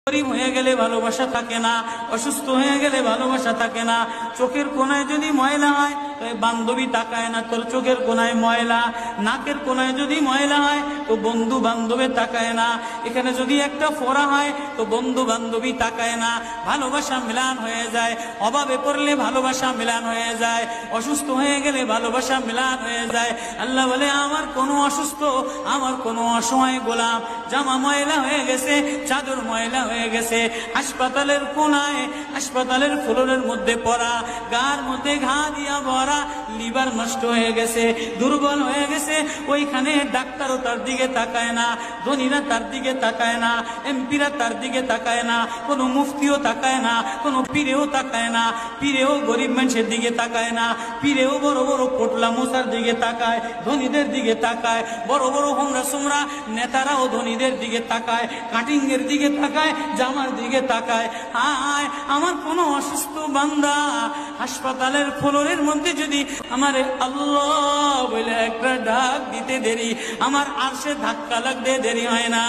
গরিব হয়ে গেলে ভালোবাসা থাকে না, অসুস্থ হয়ে গেলে ভালোবাসা থাকে না। চোখের কোনায় যদি ময়লা হয় তো বান্ধবী তাকায় না, তোর চোখের কোনায় ময়লা। নাকের কোনায় যদি ময়লা হয় তো বন্ধু বান্ধবে তাকায় না। এখানে যদি একটা ফোড়া হয় তো বন্ধু বান্ধবী তাকায় না। ভালোবাসা মিলান হয়ে যায়, অভাবে পড়লে ভালোবাসা মিলান হয়ে যায়, অসুস্থ হয়ে গেলে ভালোবাসা মিলান হয়ে যায়। আল্লাহ বলে আমার কোনো অসুস্থ, আমার কোনো অসহায় গোলাম জামা ময়লা হয়ে গেছে, চাদর ময়লা হয়ে গেছে, হাসপাতালের কোনায়, হাসপাতালের ফ্লোরের মধ্যে পড়া, গার মধ্যে ঘা দিয়া ভরা, লিভার নষ্ট হয়ে গেছে, দুর্বল হয়ে গেছে, ওইখানে ডাক্তারও তার দিকে তাকায় না, ধনীরা তার দিকে তাকায় না, এমপিরা তার দিকে তাকায় না, কোনো মুফতিও তাকায় না, কোনো পীরেও তাকায় না। পীরেও গরিব মানুষের দিকে তাকায় না, পীরেও বড় বড় পোটলা মোসার দিকে তাকায়, ধনীদের দিকে তাকায়। বড় বড় হোমরা সোমরা নেতারাও ধনীদের দিকে তাকায়, কাটিং এর দিকে তাকায়, জামার দিকে তাকায়। হায় আমার কোনো অসুস্থ বান্দা হাসপাতালের ফ্লোরের মধ্যে যদি আমার আল্লাহ বলে একটা ডাক দিতে দেরি, আমার আরশে ধাক্কা লাগতে দেরি হয় না।